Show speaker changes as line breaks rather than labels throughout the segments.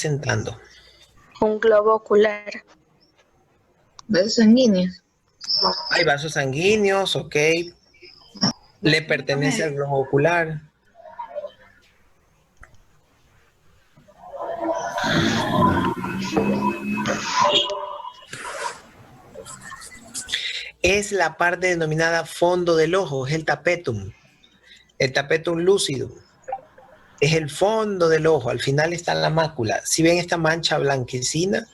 presentando?
Un globo ocular.
Vasos sanguíneos.
Hay vasos sanguíneos, ok. Le pertenece al globo ocular. Es la parte denominada fondo del ojo, es el tapetum lúcido. Es el fondo del ojo, al final está la mácula. Si ven esta mancha blanquecina,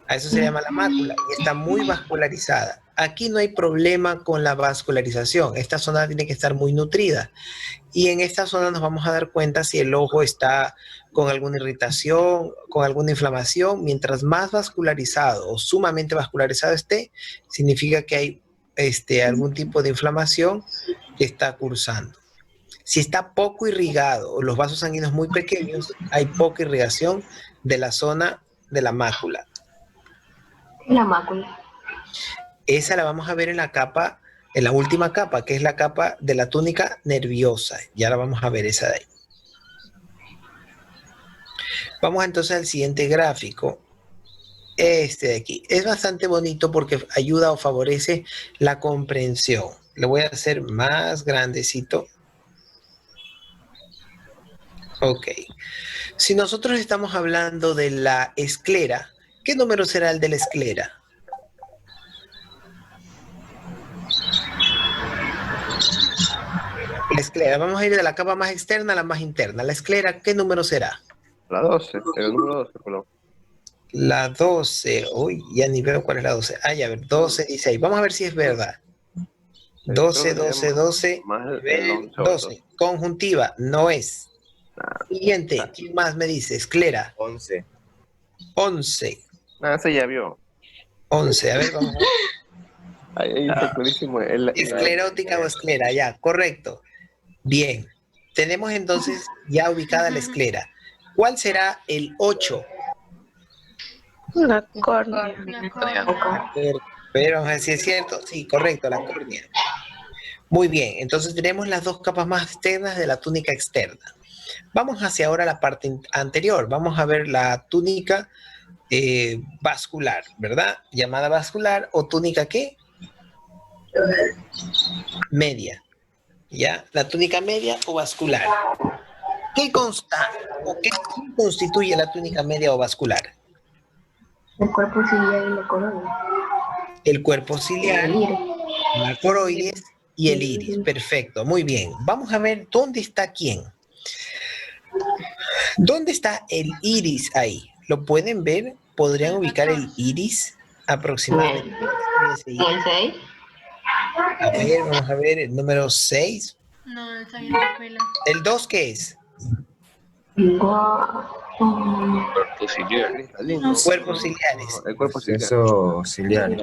a eso se llama la mácula y está muy vascularizada. Aquí no hay problema con la vascularización, esta zona tiene que estar muy nutrida. Y en esta zona nos vamos a dar cuenta si el ojo está con alguna irritación, con alguna inflamación. Mientras más vascularizado o sumamente vascularizado esté, significa que hay algún tipo de inflamación que está cursando. Si está poco irrigado o los vasos sanguíneos muy pequeños, hay poca irrigación de la zona de la mácula.
La mácula.
Esa la vamos a ver en la capa, en la última capa, que es la capa de la túnica nerviosa. Ya la vamos a ver esa de ahí. Vamos entonces al siguiente gráfico. Este de aquí. Es bastante bonito porque ayuda o favorece la comprensión. Lo voy a hacer más grandecito. Ok. Si nosotros estamos hablando de la esclera, ¿qué número será el de la esclera? La esclera, vamos a ir de la capa más externa a la más interna. La esclera, ¿qué número será?
La 12, el número 12, perdón.
La 12, uy, ya ni veo cuál es la 12. Ah, ya, a ver, 12, 16. Vamos a ver si es verdad. 12, 12, 12,
Más el 11 o el
12. Conjuntiva, no es. Siguiente,
Nah.
¿quién más me dice? Esclera.
11.
11.
Ah, ese ya vio.
11, a ver, vamos a ver.
Ahí está clarísimo.
Esclerótica o esclera, ya, correcto. Bien, tenemos entonces ya ubicada la esclera. ¿Cuál será el 8?
La córnea.
Pero vamos a ver si es cierto. Sí, correcto, la córnea. Muy bien, entonces tenemos las dos capas más externas de la túnica externa. Vamos hacia ahora la parte anterior. Vamos a ver la túnica vascular, ¿verdad? Llamada vascular o túnica ¿qué? Media. ¿Ya? La túnica media o vascular. ¿Qué consta o qué constituye la túnica media o vascular?
El cuerpo ciliar y la coroide.
El cuerpo ciliar,
El iris.
la coroides y el iris. Perfecto, muy bien. Vamos a ver dónde está quién. ¿Dónde está el iris ahí? ¿Lo pueden ver? ¿Podrían ubicar el iris aproximadamente?
El 6.
A ver, vamos a ver el número 6.
No, está bien la escuela.
¿El 2 qué es?
Cuerpo ciliar.
Cuerpos ciliares.
El cuerpo ciliar.
Eso ciliar.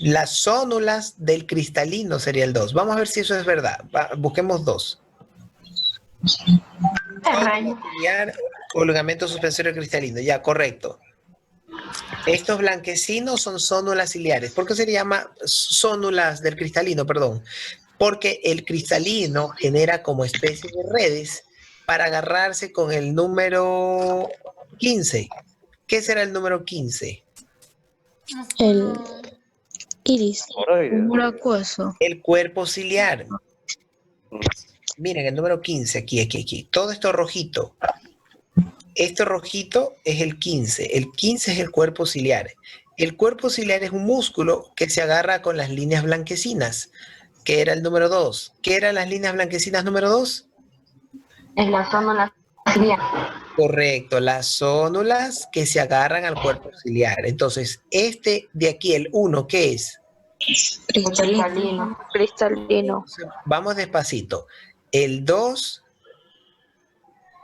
Las zónulas del cristalino sería el 2. Vamos a ver si eso es verdad. Busquemos 2. Ciliar o ligamento suspensorio cristalino. Ya, correcto. Estos blanquecinos son zónulas ciliares. ¿Por qué se llama zónulas del cristalino? Perdón. Porque el cristalino genera como especie de redes para agarrarse con el número 15. ¿Qué será el número 15?
El iris.
Coroide.
Acuoso.
El cuerpo ciliar. Miren, el número 15, aquí. Todo esto rojito. Esto rojito es el 15. El 15 es el cuerpo ciliar. El cuerpo ciliar es un músculo que se agarra con las líneas blanquecinas, que era el número 2. ¿Qué eran las líneas blanquecinas número 2?
Es la zona ciliar.
Correcto, las zónulas que se agarran al cuerpo ciliar. Entonces, este de aquí, el 1, ¿qué es?
Cristalino.
Cristalino.
Vamos despacito. El 2,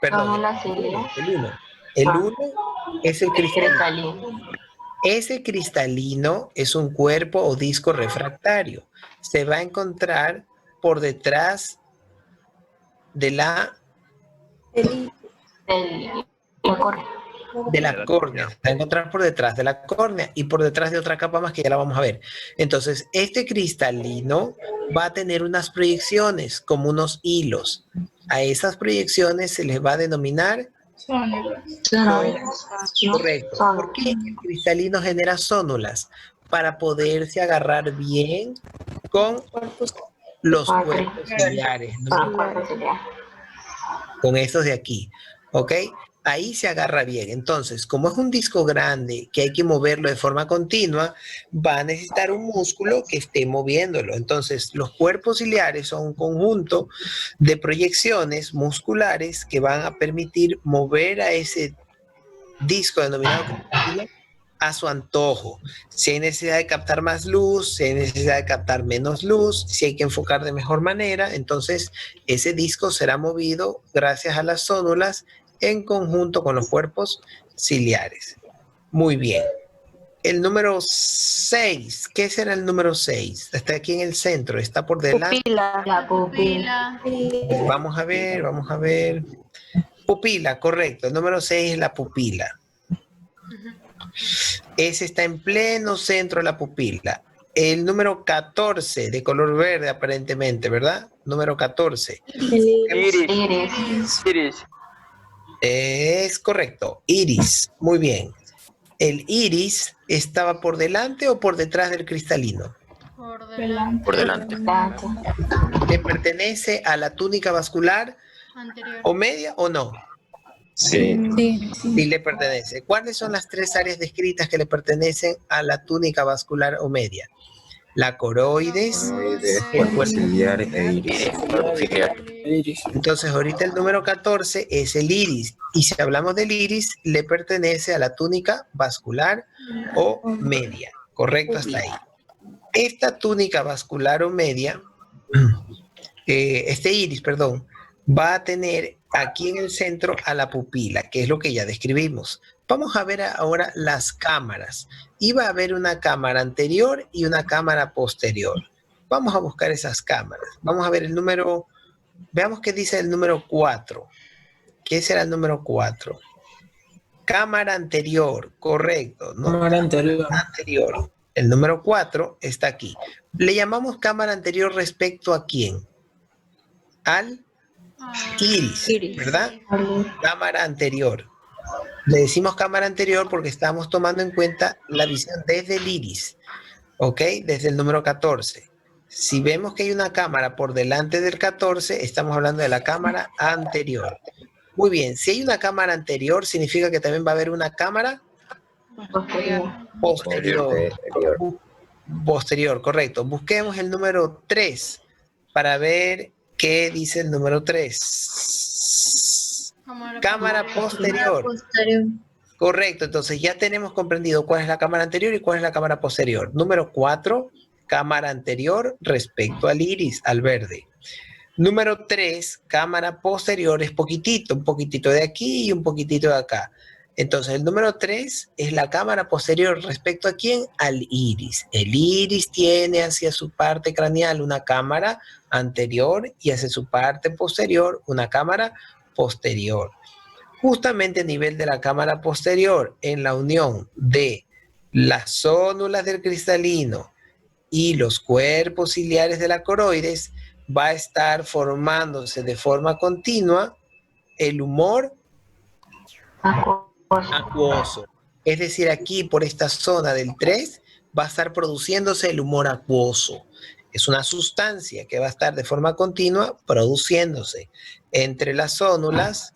perdón,
Zónula ciliar.
el 1. El 1 es el cristalino.
Cristalino.
Ese cristalino es un cuerpo o disco refractario. Se va a encontrar por detrás de la
La córnea.
De la córnea, se va a encontrar por detrás de la córnea y por detrás de otra capa más que ya la vamos a ver. Entonces, este cristalino va a tener unas proyecciones como unos hilos. A esas proyecciones se les va a denominar correcto. ¿Por qué el cristalino genera zónulas? Para poderse agarrar bien con los cuerpos ciliares, ¿no? Con estos de aquí, ¿ok? Ahí se agarra bien. Entonces, como es un disco grande que hay que moverlo de forma continua, va a necesitar un músculo que esté moviéndolo. Entonces, los cuerpos ciliares son un conjunto de proyecciones musculares que van a permitir mover a ese disco denominado cristalino a su antojo. Si hay necesidad de captar más luz, si hay necesidad de captar menos luz, si hay que enfocar de mejor manera, entonces ese disco será movido gracias a las zónulas en conjunto con los cuerpos ciliares. Muy bien. El número 6, ¿qué será el número 6? Está aquí en el centro, está por delante.
Pupila.
La pupila.
Vamos a ver. Pupila, correcto. El número 6 es la pupila. Ese está en pleno centro de la pupila. El número 14, de color verde aparentemente, ¿verdad? Número 14.
Iris.
Es correcto, iris. Muy bien. ¿El iris estaba por delante o por detrás del cristalino?
Por delante.
¿Le pertenece a la túnica vascular o media o no?
Sí.
Sí le pertenece. ¿Cuáles son las 3 áreas descritas que le pertenecen a la túnica vascular o media? La coroides,
Cuerpo ciliar e iris. Cuerpo ciliar.
Entonces, ahorita el número 14 es el iris. Y si hablamos del iris, le pertenece a la túnica vascular o media. Correcto, hasta ahí. Esta túnica vascular o media, este iris, perdón, va a tener aquí en el centro a la pupila, que es lo que ya describimos. Vamos a ver ahora las cámaras. Y va a haber una cámara anterior y una cámara posterior. Vamos a buscar esas cámaras. Vamos a ver el número, veamos qué dice el número 4. ¿Qué será el número 4? Cámara anterior, correcto. ¿No?
Cámara anterior.
Anterior. El número 4 está aquí. Le llamamos cámara anterior respecto a quién? Al iris, ¿verdad? Cámara anterior. Le decimos cámara anterior porque estamos tomando en cuenta la visión desde el iris, ¿ok? Desde el número 14. Si vemos que hay una cámara por delante del 14, estamos hablando de la cámara anterior. Muy bien, si hay una cámara anterior, significa que también va a haber una cámara posterior. Posterior, correcto. Busquemos el número 3 para ver qué dice el número 3. Cámara posterior. Correcto, entonces ya tenemos comprendido cuál es la cámara anterior y cuál es la cámara posterior. Número 4, cámara anterior respecto al iris, al verde. Número 3, cámara posterior es poquitito, un poquitito de aquí y un poquitito de acá. Entonces el número 3 es la cámara posterior respecto a quién, al iris. El iris tiene hacia su parte craneal una cámara anterior y hacia su parte posterior una cámara posterior. Justamente a nivel de la cámara posterior, en la unión de las zónulas del cristalino y los cuerpos ciliares de la coroides, va a estar formándose de forma continua el humor acuoso. Es decir, aquí por esta zona del 3 va a estar produciéndose el humor acuoso. Es una sustancia que va a estar de forma continua produciéndose entre las zónulas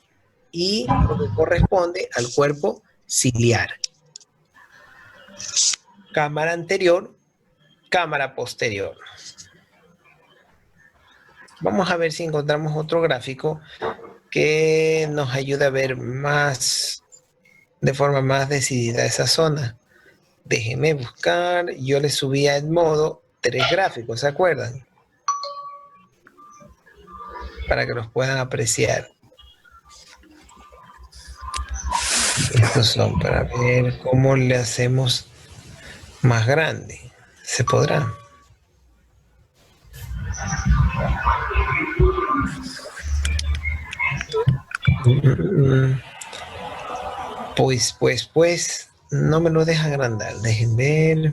y lo que corresponde al cuerpo ciliar. Cámara anterior, cámara posterior. Vamos a ver si encontramos otro gráfico que nos ayude a ver más, de forma más decidida esa zona. Déjenme buscar, yo le subía en modo 3 gráficos, ¿se acuerdan? Para que los puedan apreciar. Estos son para ver cómo le hacemos más grande. ¿Se podrá? Pues, no me lo deja agrandar. Dejen ver.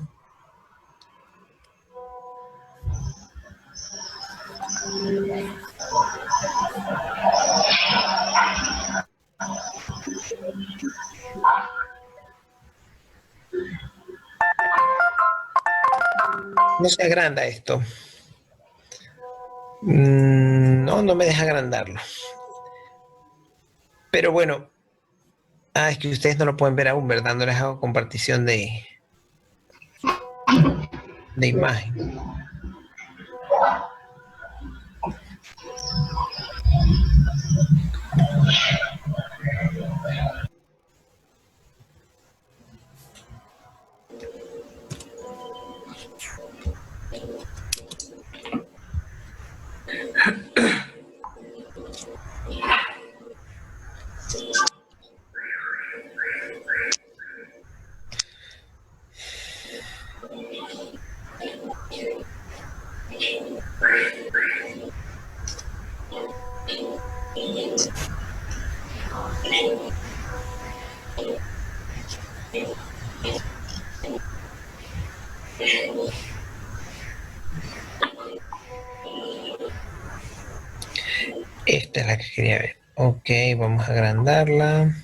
No se agranda esto. No, no me deja agrandarlo. Pero bueno, es que ustedes no lo pueden ver aún, ¿verdad? No les hago compartición de imagen. Esta es la que quería ver. Ok, vamos a agrandarla.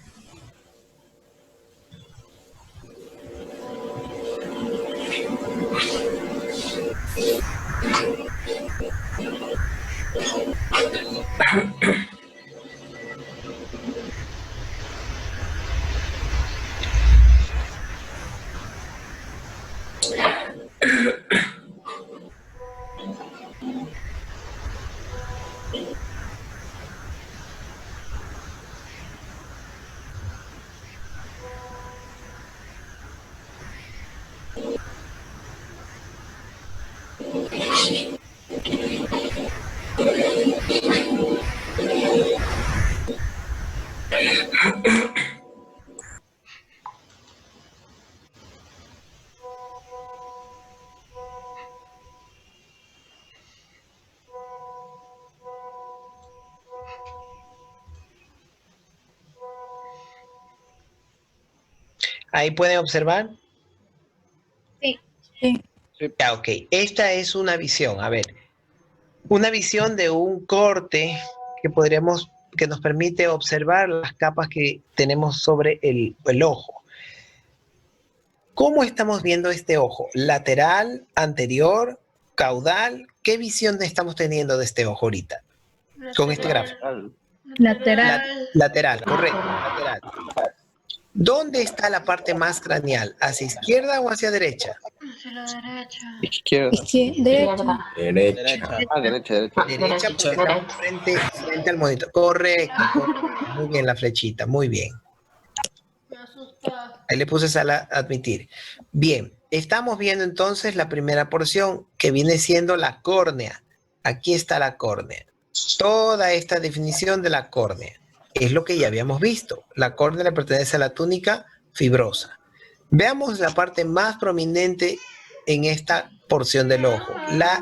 Ahí pueden observar.
Sí.
Ya, ok. Esta es una visión. A ver, una visión de un corte que nos permite observar las capas que tenemos sobre el ojo. ¿Cómo estamos viendo este ojo? ¿Lateral, anterior, caudal? ¿Qué visión estamos teniendo de este ojo ahorita? Con este gráfico.
Lateral.
Lateral, correcto. Lateral. ¿Dónde está la parte más craneal? ¿Hacia izquierda o hacia derecha?
Hacia la derecha.
Izquierda.
Derecha.
Derecha.
Derecha.
Derecha porque estamos frente al monitor. Correcto. Muy bien la flechita, muy bien.
Me asusta.
Ahí le puse sala admitir. Bien, estamos viendo entonces la primera porción que viene siendo la córnea. Aquí está la córnea. Toda esta definición de la córnea es lo que ya habíamos visto. La córnea le pertenece a la túnica fibrosa. Veamos la parte más prominente en esta porción del ojo.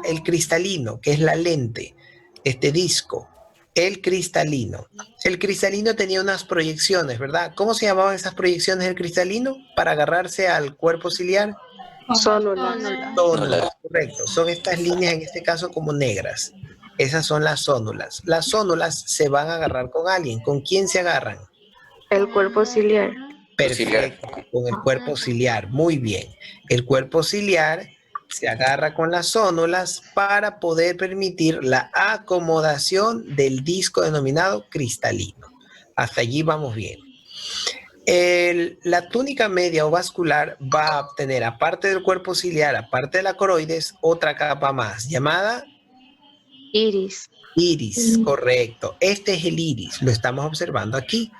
El cristalino, que es la lente, este disco. El cristalino. El cristalino tenía unas proyecciones, ¿verdad? ¿Cómo se llamaban esas proyecciones del cristalino para agarrarse al cuerpo ciliar? Zónulas, correcto. Son estas líneas, en este caso, como negras. Esas son las zónulas. Las zónulas se van a agarrar con alguien. ¿Con quién se agarran?
El cuerpo ciliar.
Perfecto, con el cuerpo ciliar. Muy bien. El cuerpo ciliar se agarra con las zónulas para poder permitir la acomodación del disco denominado cristalino. Hasta allí vamos bien. La túnica media o vascular va a obtener, aparte del cuerpo ciliar, aparte de la coroides, otra capa más, llamada
Iris.
iris, correcto. Este es el iris, lo estamos observando aquí.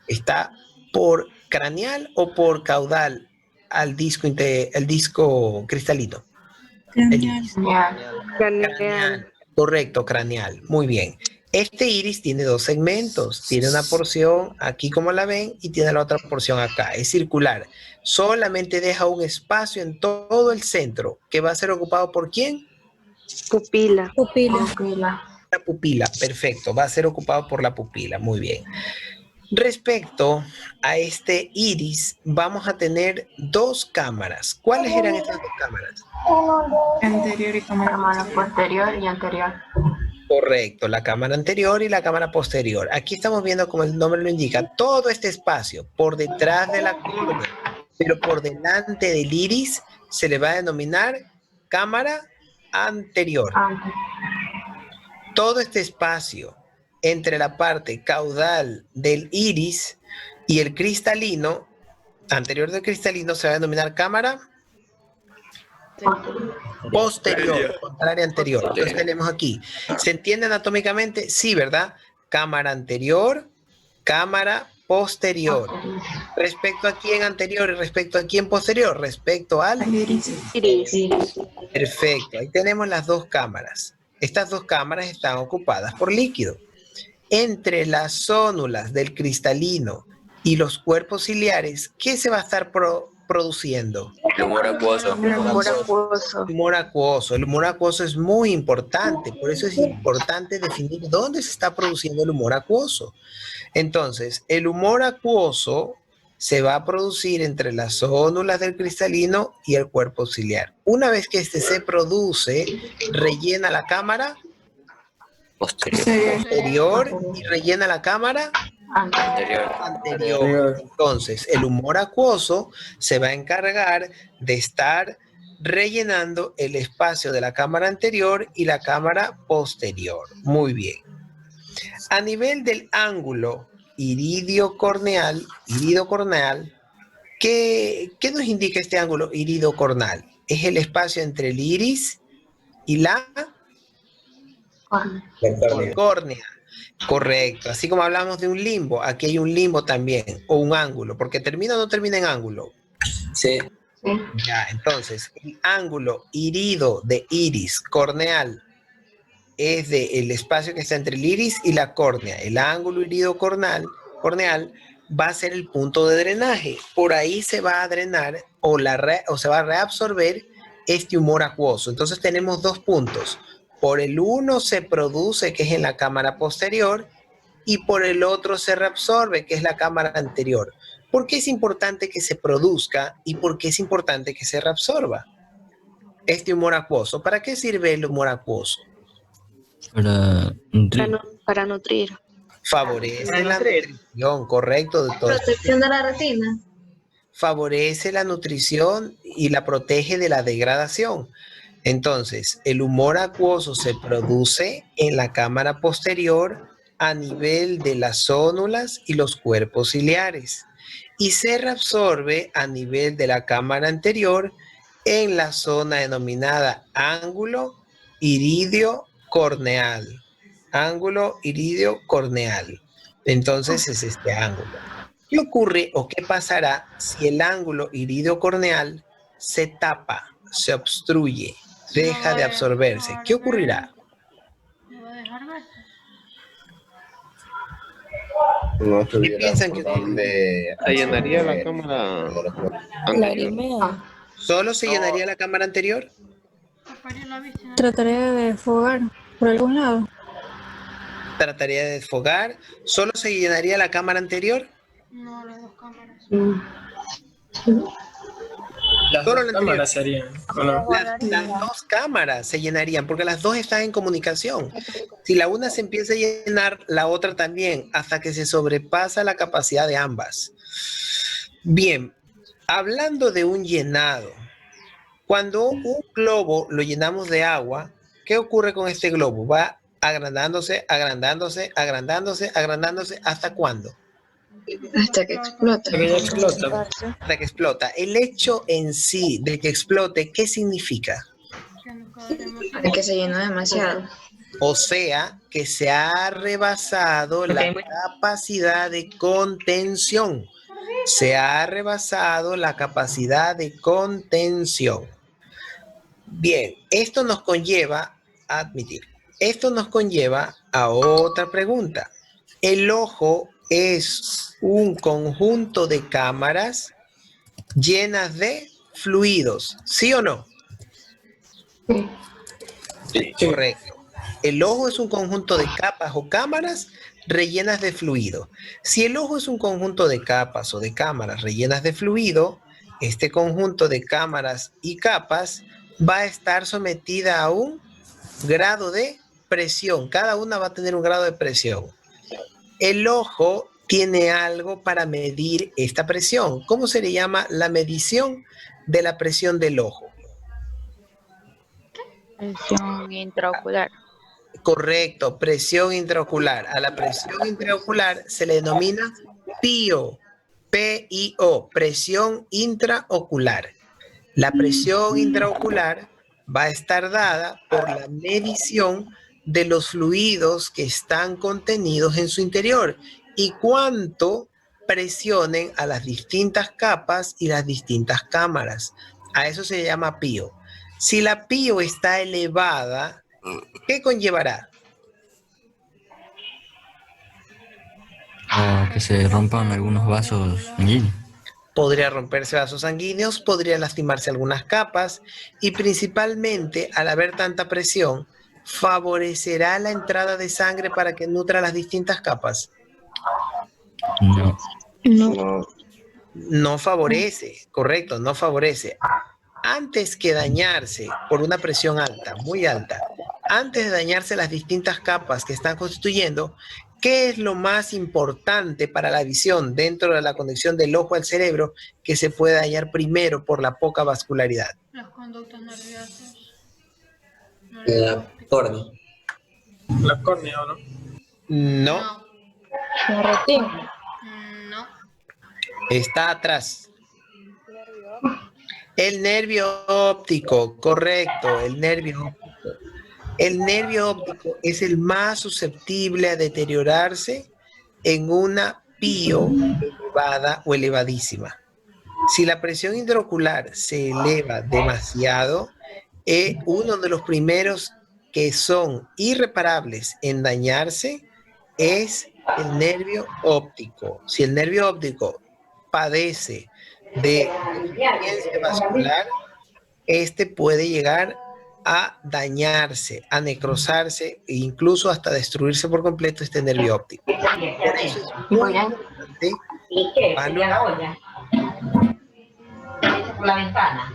Está por craneal o por caudal al disco, el disco cristalino. El iris. Craneal. Correcto, craneal. Muy bien. Este iris tiene dos segmentos. Tiene una porción aquí como la ven y tiene la otra porción acá. Es circular. Solamente deja un espacio en todo el centro que va a ser ocupado por ¿quién?
Pupila.
La pupila. Perfecto. Va a ser ocupado por la pupila. Muy bien. Respecto a este iris, vamos a tener dos cámaras. ¿Cuáles eran estas dos cámaras?
Anterior y cámara
Cámara
posterior.
posterior y anterior.
Correcto, la cámara anterior y la cámara posterior. Aquí estamos viendo, como el nombre lo indica, todo este espacio por detrás de la córnea, pero por delante del iris se le va a denominar cámara anterior.
Antes.
Todo este espacio entre la parte caudal del iris y el cristalino, anterior del cristalino, se va a denominar cámara posterior, contraria anterior. Entonces tenemos aquí, ¿se entiende anatómicamente? Sí, ¿verdad? Cámara anterior, cámara posterior. ¿Respecto a quién anterior y respecto a quién posterior? Respecto al
Iris.
Iris.
Perfecto, ahí tenemos las dos cámaras. Estas dos cámaras están ocupadas por líquido. Entre las zónulas del cristalino y los cuerpos ciliares, ¿qué se va a estar produciendo?
El humor acuoso.
Humor acuoso.
El humor acuoso. El humor acuoso es muy importante, por eso es importante definir dónde se está produciendo el humor acuoso. Entonces, el humor acuoso se va a producir entre las zónulas del cristalino y el cuerpo ciliar. Una vez que este se produce, rellena la cámara posterior y rellena la cámara anterior. Entonces, el humor acuoso se va a encargar de estar rellenando el espacio de la cámara anterior y la cámara posterior. Muy bien. A nivel del ángulo iridio-corneal, ¿qué nos indica este ángulo irido-corneal? Es el espacio entre el iris y la córnea. Correcto. Así como hablamos de un limbo, aquí hay un limbo también, o un ángulo, porque termina o no termina en ángulo.
Sí.
Ya, entonces, el ángulo irido de iris corneal es el espacio que está entre el iris y la córnea. El ángulo irido corneal va a ser el punto de drenaje. Por ahí se va a drenar o se va a reabsorber este humor acuoso. Entonces tenemos dos puntos. Por el uno se produce, que es en la cámara posterior, y por el otro se reabsorbe, que es la cámara anterior. ¿Por qué es importante que se produzca y por qué es importante que se reabsorba este humor acuoso? ¿Para qué sirve el humor acuoso?
Para nutrir.
Para nutrir.
Favorece la nutrición, correcto. De todo.
Protección de la retina.
Favorece la nutrición y la protege de la degradación. Entonces, el humor acuoso se produce en la cámara posterior a nivel de las zónulas y los cuerpos ciliares y se reabsorbe a nivel de la cámara anterior en la zona denominada ángulo iridio corneal. Ángulo iridio corneal. Entonces es este ángulo. ¿Qué ocurre o qué pasará si el ángulo iridio corneal se tapa, se obstruye, deja de absorberse? ¿Qué ocurrirá?
¿Me va a dejar ver?
No tuviera
piensan que
donde
Se llenaría la cámara anterior.
¿Solo se llenaría la cámara anterior?
Taparía la vista.
Trataré de desfogar por algún lado.
Trataría de desfogar. ¿Solo se llenaría la cámara anterior?
No, las dos cámaras.
Las
Solo
dos
la
cámaras serían. ¿O no?
Las dos cámaras se llenarían porque las dos están en comunicación. Si la una se empieza a llenar, la otra también, hasta que se sobrepasa la capacidad de ambas. Bien, hablando de un llenado, cuando un globo lo llenamos de agua, ¿qué ocurre con este globo? Va agrandándose, agrandándose, agrandándose, agrandándose, ¿hasta cuándo?
Hasta que explota.
Porque ya explota.
Hasta que explota. El hecho en sí de que explote, ¿qué significa?
Que se llenó demasiado.
O sea, que se ha rebasado la capacidad de contención. Se ha rebasado la capacidad de contención. Bien, esto nos conlleva a admitir. Esto nos conlleva a otra pregunta. El ojo es un conjunto de cámaras llenas de fluidos, ¿sí o no?
Sí.
Correcto. El ojo es un conjunto de capas o cámaras rellenas de fluido. Si el ojo es un conjunto de capas o de cámaras rellenas de fluido, este conjunto de cámaras y capas va a estar sometida a un grado de presión. Cada una va a tener un grado de presión. El ojo tiene algo para medir esta presión. ¿Cómo se le llama la medición de la presión del ojo?
Presión intraocular.
Correcto, presión intraocular. A la presión intraocular se le denomina PIO, P-I-O, presión intraocular. La presión intraocular va a estar dada por la medición de los fluidos que están contenidos en su interior y cuánto presionen a las distintas capas y las distintas cámaras. A eso se llama PIO. Si la PIO está elevada, ¿qué conllevará?
O que se rompan algunos vasos sanguíneos.
Podría romperse vasos sanguíneos, podría lastimarse algunas capas y principalmente al haber tanta presión, ¿favorecerá la entrada de sangre para que nutra las distintas capas?
No.
No.
No favorece, correcto, no favorece. Antes que dañarse por una presión alta, muy alta, antes de dañarse las distintas capas que están constituyendo, ¿qué es lo más importante para la visión dentro de la conexión del ojo al cerebro que se puede dañar primero por la poca vascularidad?
Las conductas nerviosas.
La córnea. La córnea, ¿o no?
No,
La retina.
No.
está atrás. El nervio óptico, correcto, el nervio óptico. El nervio óptico es el más susceptible a deteriorarse en una PIO elevada o elevadísima. Si la presión intraocular se eleva demasiado, uno de los primeros que son irreparables en dañarse es el nervio óptico. Si el nervio óptico padece de deficiencia vascular, este puede llegar a dañarse, a necrosarse e incluso hasta destruirse por completo este nervio óptico. Por eso es muy importante valorar.
Por la ventana.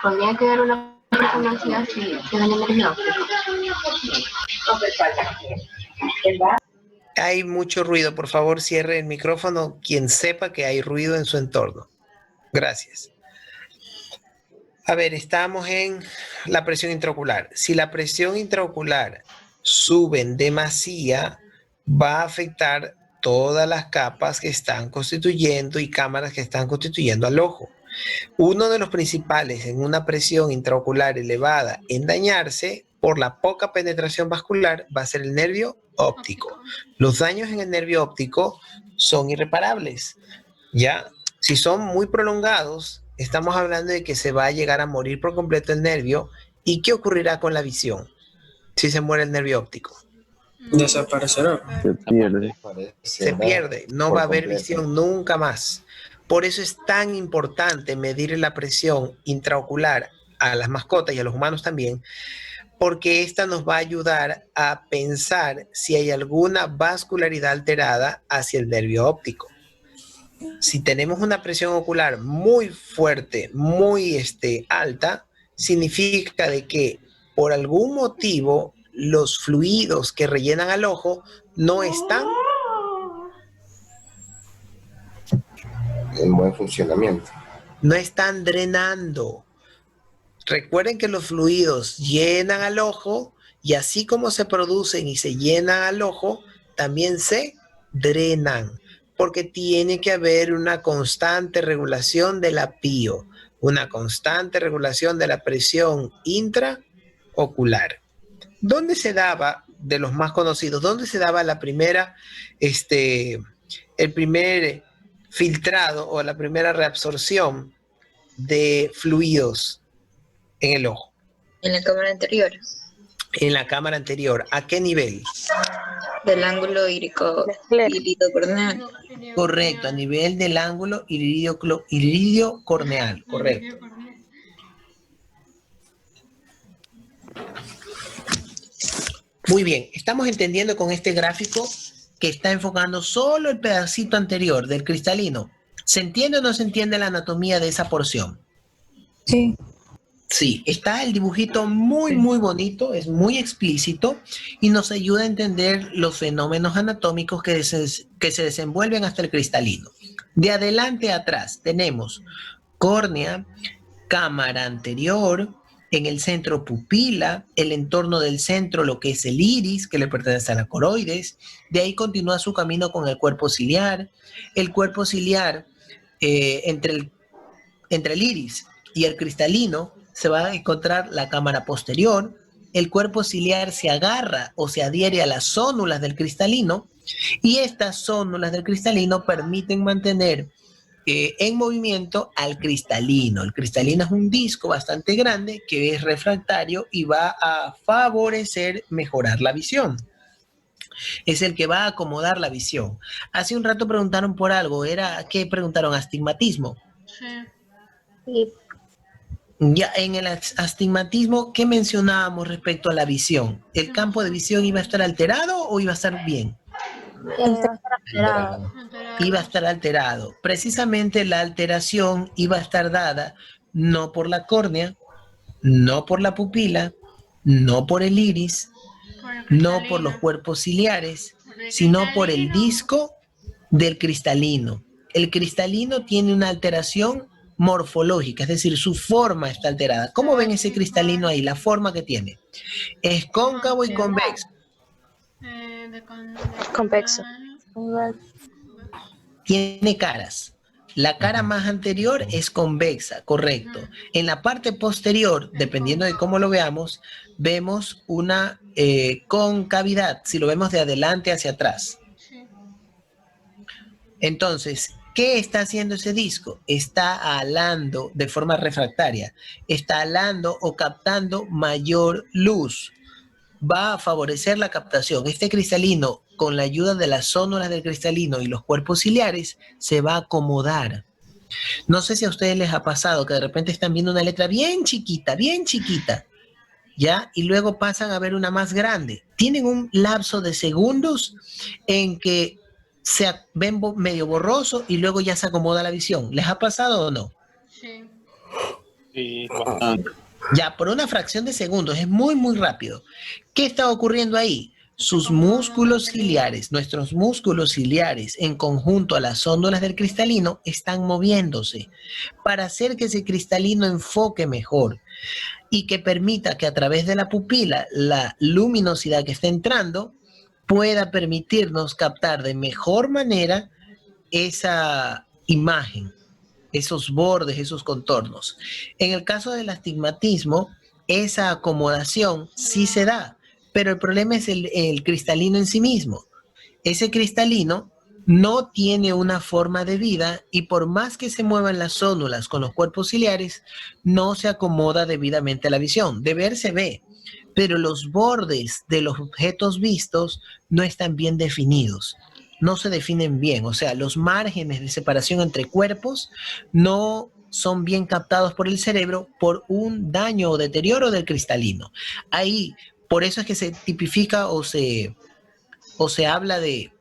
Podría quedar una persona así si daña el nervio óptico.
Hay mucho ruido, por favor cierre el micrófono quien sepa que hay ruido en su entorno. Gracias. A ver, estamos en la presión intraocular. Si la presión intraocular sube en demasía, va a afectar todas las capas que están constituyendo y cámaras que están constituyendo al ojo. Uno de los principales en una presión intraocular elevada en dañarse por la poca penetración vascular va a ser el nervio óptico. Los daños en el nervio óptico son irreparables. Ya, si son muy prolongados, estamos hablando de que se va a llegar a morir por completo el nervio. ¿Y qué ocurrirá con la visión si se muere el nervio óptico?
Desaparecerá.
Se pierde.
Se pierde, no va a haber visión nunca más. Por eso es tan importante medir la presión intraocular a las mascotas y a los humanos también, porque esta nos va a ayudar a pensar si hay alguna vascularidad alterada hacia el nervio óptico. Si tenemos una presión ocular muy fuerte, muy alta, significa de que por algún motivo los fluidos que rellenan al ojo no están
En buen funcionamiento.
no están drenando. Recuerden que los fluidos llenan al ojo y así como se producen y se llenan al ojo, también se drenan, porque tiene que haber una constante regulación de la PIO, una constante regulación de la presión intraocular. ¿Dónde se daba, de los más conocidos, dónde se daba la primera, el primer filtrado o la primera reabsorción de fluidos en el ojo?
En la cámara anterior.
En la cámara anterior. ¿A qué nivel?
Del ángulo irido corneal.
Correcto, a nivel del ángulo iridio corneal. Correcto. Muy bien, estamos entendiendo con este gráfico que está enfocando solo el pedacito anterior del cristalino. ¿Se entiende o no se entiende la anatomía de esa porción?
Sí.
Sí, está el dibujito muy bonito, es muy explícito y nos ayuda a entender los fenómenos anatómicos que se desenvuelven hasta el cristalino. De adelante a atrás tenemos córnea, cámara anterior, en el centro pupila, el entorno del centro lo que es el iris, que le pertenece a la coroides, de ahí continúa su camino con el cuerpo ciliar entre el iris y el cristalino se va a encontrar la cámara posterior, el cuerpo ciliar se agarra o se adhiere a las zónulas del cristalino y estas zónulas del cristalino permiten mantener en movimiento al cristalino. El cristalino es un disco bastante grande que es refractario y va a favorecer mejorar la visión. Es el que va a acomodar la visión. Hace un rato preguntaron por algo, ¿qué preguntaron? Astigmatismo.
Sí.
Ya en el astigmatismo, ¿qué mencionábamos respecto a la visión? ¿El campo de visión iba a estar alterado o iba a estar bien?
Alterado.
Iba a estar alterado. Precisamente la alteración iba a estar dada no por la córnea, no por la pupila, no por el iris, no por los cuerpos ciliares, sino por el disco del cristalino. El cristalino tiene una alteración morfológica, es decir, su forma está alterada. ¿Cómo ven ese cristalino ahí? La forma que tiene. Es cóncavo y convexo.
Convexo.
Tiene caras. La cara más anterior es convexa, correcto. En la parte posterior, dependiendo de cómo lo veamos, vemos una concavidad, si lo vemos de adelante hacia atrás. Entonces, ¿qué está haciendo ese disco? Está alando de forma refractaria, está alando o captando mayor luz. Va a favorecer la captación. Este cristalino, con la ayuda de las zónulas del cristalino y los cuerpos ciliares, se va a acomodar. No sé si a ustedes les ha pasado que de repente están viendo una letra bien chiquita, ¿ya? Y luego pasan a ver una más grande. Tienen un lapso de segundos en que se ven medio borroso y luego ya se acomoda la visión. ¿Les ha pasado o no?
Sí.
Sí, bastante.
Ya, por una fracción de segundos, es muy rápido. ¿Qué está ocurriendo ahí? Sus músculos ciliares, nuestros músculos ciliares, en conjunto a las zónulas del cristalino, están moviéndose para hacer que ese cristalino enfoque mejor y que permita que a través de la pupila, la luminosidad que está entrando, pueda permitirnos captar de mejor manera esa imagen, esos bordes, esos contornos. En el caso del astigmatismo, esa acomodación sí se da, pero el problema es el cristalino en sí mismo. Ese cristalino no tiene una forma de vida y por más que se muevan las zónulas con los cuerpos ciliares, no se acomoda debidamente a la visión. De ver se ve, pero los bordes de los objetos vistos no están bien definidos, no se definen bien, o sea, los márgenes de separación entre cuerpos no son bien captados por el cerebro por un daño o deterioro del cristalino. Ahí, por eso es que se tipifica o se habla de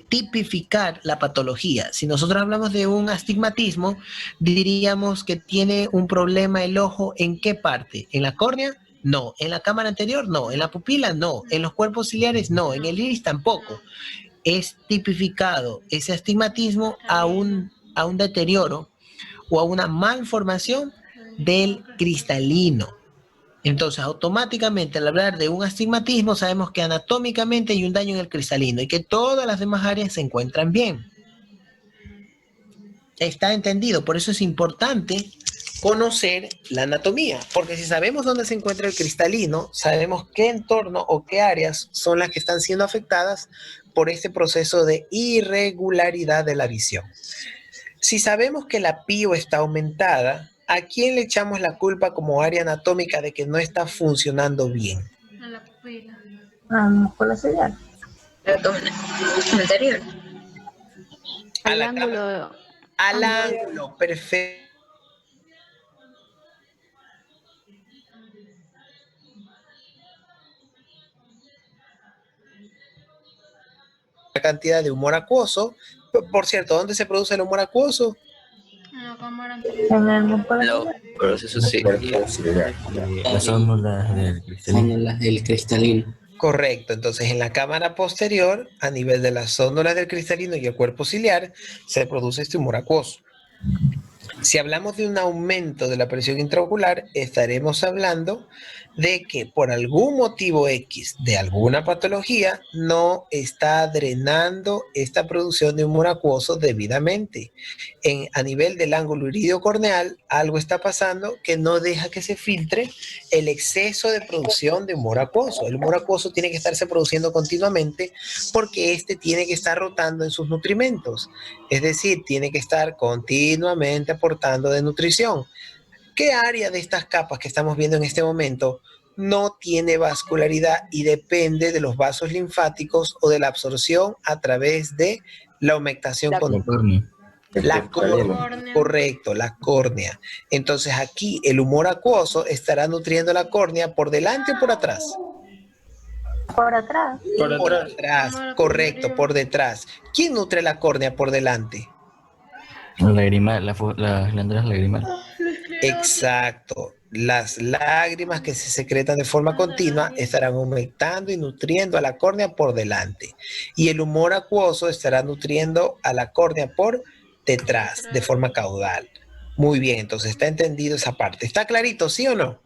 tipificar la patología. Si nosotros hablamos de un astigmatismo, diríamos que tiene un problema el ojo, ¿en qué parte? ¿En la córnea? No. ¿En la cámara anterior? No. ¿En la pupila? No. ¿En los cuerpos ciliares? No. ¿En el iris? Tampoco. Es tipificado ese astigmatismo a un deterioro o a una malformación del cristalino. Entonces, automáticamente al hablar de un astigmatismo, sabemos que anatómicamente hay un daño en el cristalino y que todas las demás áreas se encuentran bien. Está entendido, por eso es importante conocer la anatomía, porque si sabemos dónde se encuentra el cristalino, sabemos qué entorno o qué áreas son las que están siendo afectadas por este proceso de irregularidad de la visión. Si sabemos que la pío está aumentada, ¿a quién le echamos la culpa como área anatómica de que no está funcionando bien?
A la pupila.
Por la señal. La cámara anterior.
Al ángulo, perfecto. cantidad de humor acuoso. Por cierto, ¿dónde se produce el humor acuoso?
No, cámara anterior.
En el músculo
No, pero eso sí.
Cuerpo ciliar.
Las células del cristalino.
Células del cristalino.
Correcto, entonces en la cámara posterior, a nivel de las células del cristalino y el cuerpo ciliar, se produce este humor acuoso. Si hablamos de un aumento de la presión intraocular, estaremos hablando de que por algún motivo X de alguna patología no está drenando esta producción de humor acuoso debidamente. A nivel del ángulo iridio corneal, algo está pasando que no deja que se filtre el exceso de producción de humor acuoso. El humor acuoso tiene que estarse produciendo continuamente porque este tiene que estar rotando en sus nutrimentos. Es decir, tiene que estar continuamente aportando de nutrición. ¿Qué área de estas capas que estamos viendo en este momento no tiene vascularidad y depende de los vasos linfáticos o de la absorción a través de la humectación
La
continua?
córnea.
La córnea,
Córnea.
correcto, la córnea. Entonces aquí el humor acuoso estará nutriendo la córnea por delante o por atrás.
por atrás.
Por atrás, correcto, por detrás. ¿Quién nutre la córnea por delante?
Lagrimal, las glándulas lagrimales.
Exacto. Las lágrimas que se secretan de forma continua estarán aumentando y nutriendo a la córnea por delante. Y el humor acuoso estará nutriendo a la córnea por detrás, de forma caudal. Muy bien, entonces está entendido esa parte. ¿Está clarito, sí o no?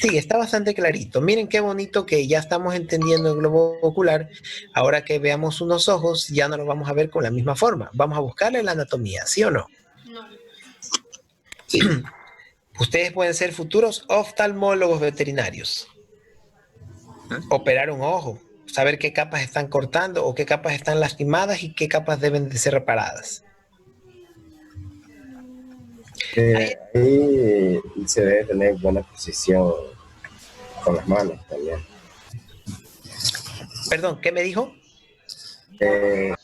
Sí, está bastante clarito. Miren qué bonito que ya estamos entendiendo el globo ocular. Ahora que veamos unos ojos, ya no lo vamos a ver con la misma forma. Vamos a buscarle la anatomía, ¿sí o no?
No.
Sí.
Ustedes pueden ser futuros oftalmólogos veterinarios. Operar un ojo, saber qué capas están cortando o qué capas están lastimadas y qué capas deben de ser reparadas.
Ahí se debe tener buena precisión con las manos también.
Perdón, ¿qué me dijo?
Se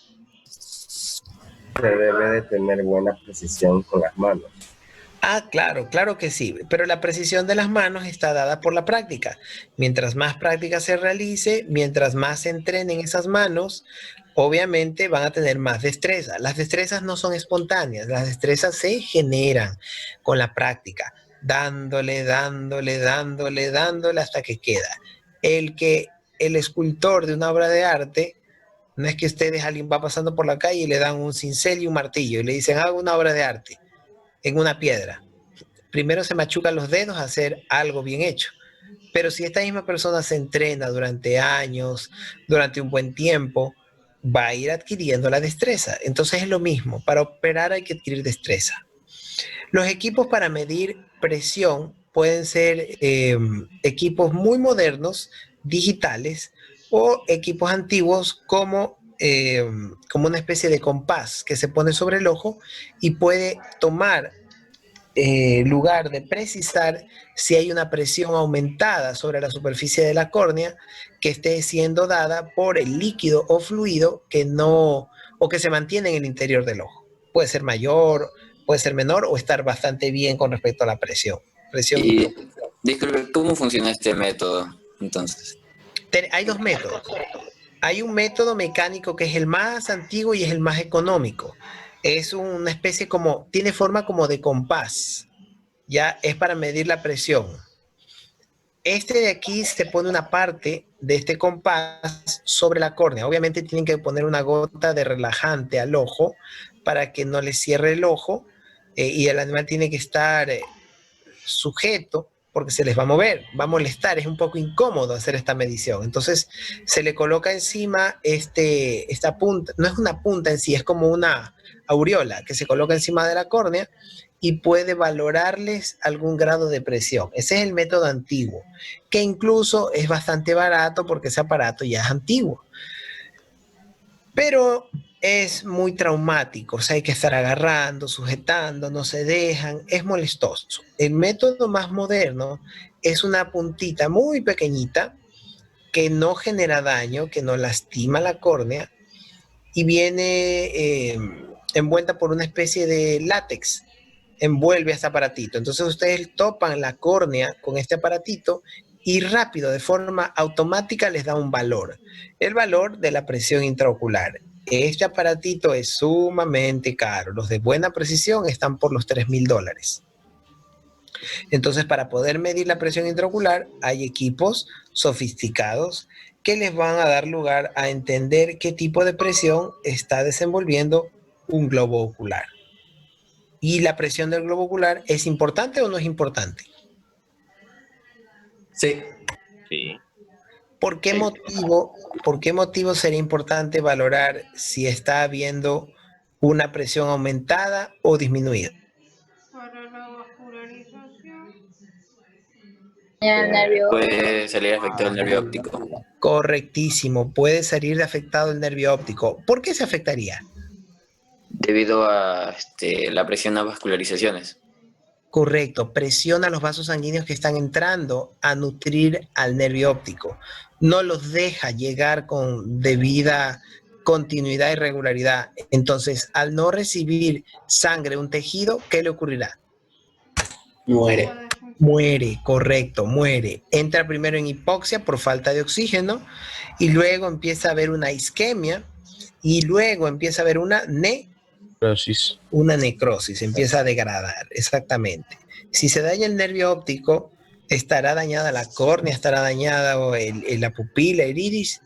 debe de tener buena precisión con las manos.
Ah, claro, claro que sí, pero la precisión de las manos está dada por la práctica. Mientras más práctica se realice, mientras más se entrenen esas manos, obviamente van a tener más destreza. Las destrezas no son espontáneas, las destrezas se generan con la práctica, dándole hasta que queda. El escultor de una obra de arte, no es que ustedes, alguien va pasando por la calle y le dan un cincel y un martillo y le dicen, haga una obra de arte en una piedra. Primero se machucan los dedos a hacer algo bien hecho. Pero si esta misma persona se entrena durante años, durante un buen tiempo, va a ir adquiriendo la destreza. Entonces es lo mismo, para operar hay que adquirir destreza. Los equipos para medir presión pueden ser equipos muy modernos, digitales, o equipos antiguos como una especie de compás que se pone sobre el ojo y puede tomar lugar de precisar si hay una presión aumentada sobre la superficie de la córnea que esté siendo dada por el líquido o fluido que no, o que se mantiene en el interior del ojo. Puede ser mayor, puede ser menor o estar bastante bien con respecto a la presión.
Y disculpe, ¿cómo funciona este método entonces?
Hay dos métodos. Hay un método mecánico que es el más antiguo y es el más económico. Es una especie como, tiene forma como de compás. Ya es para medir la presión. Este de aquí se pone una parte de este compás sobre la córnea. Obviamente tienen que poner una gota de relajante al ojo para que no le cierre el ojo y el animal tiene que estar sujeto porque se les va a mover, va a molestar, es un poco incómodo hacer esta medición. Entonces se le coloca encima esta punta, no es una punta en sí, es como una aureola que se coloca encima de la córnea y puede valorarles algún grado de presión. Ese es el método antiguo, que incluso es bastante barato porque ese aparato ya es antiguo. Pero es muy traumático, o sea, hay que estar agarrando, sujetando, no se dejan, es molestoso. El método más moderno es una puntita muy pequeñita que no genera daño, que no lastima la córnea y viene envuelta por una especie de látex, envuelve este aparatito. Entonces ustedes topan la córnea con este aparatito y rápido, de forma automática, les da un valor. El valor de la presión intraocular. Este aparatito es sumamente caro. Los de buena precisión están por los $3,000. Entonces, para poder medir la presión intraocular, hay equipos sofisticados que les van a dar lugar a entender qué tipo de presión está desenvolviendo un globo ocular. ¿Y la presión del globo ocular es importante o no es importante?
Sí.
Sí.
¿Por qué motivo sería importante valorar si está habiendo una presión aumentada o disminuida?
Para la vascularización.
El nervio.
Puede salir afectado el nervio óptico.
Correctísimo, puede salir de afectado el nervio óptico. ¿Por qué se afectaría?
Debido a la presión a vascularizaciones.
Correcto, presiona los vasos sanguíneos que están entrando a nutrir al nervio óptico. No los deja llegar con debida continuidad y regularidad. Entonces, al no recibir sangre un tejido, ¿qué le ocurrirá?
Muere.
Muere, correcto, muere. Entra primero en hipoxia por falta de oxígeno y luego empieza a haber una isquemia y luego empieza a haber una necrosis, empieza a degradar, exactamente. Si se daña el nervio óptico, estará dañada la córnea, estará dañada la pupila, el iris.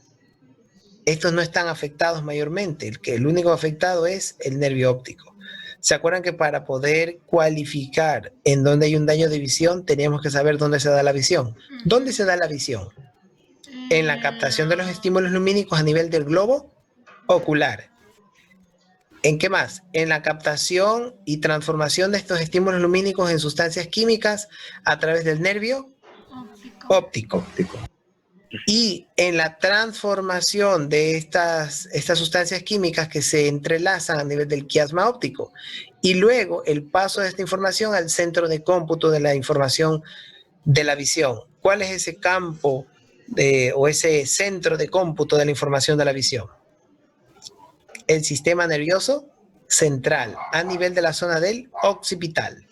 Estos no están afectados mayormente, el único afectado es el nervio óptico. ¿Se acuerdan que para poder cualificar en dónde hay un daño de visión, teníamos que saber dónde se da la visión? ¿Dónde se da la visión? En la captación de los estímulos lumínicos a nivel del globo ocular. ¿En qué más? En la captación y transformación de estos estímulos lumínicos en sustancias químicas a través del nervio óptico. Y en la transformación de estas sustancias químicas que se entrelazan a nivel del quiasma óptico. Y luego el paso de esta información al centro de cómputo de la información de la visión. ¿Cuál es ese campo o ese centro de cómputo de la información de la visión? El sistema nervioso central a nivel de la zona del occipital.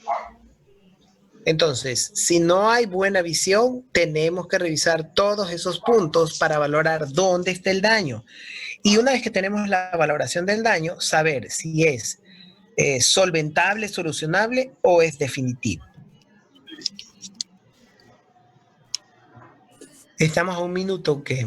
Entonces, si no hay buena visión, tenemos que revisar todos esos puntos para valorar dónde está el daño. Y una vez que tenemos la valoración del daño, saber si es solventable, solucionable o es definitivo. Estamos a un minuto que...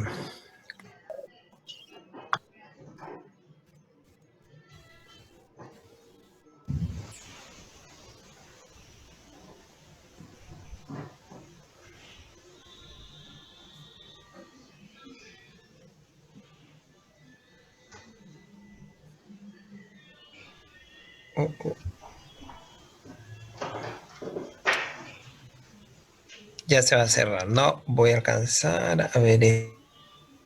Ya se va a cerrar, no voy a alcanzar a ver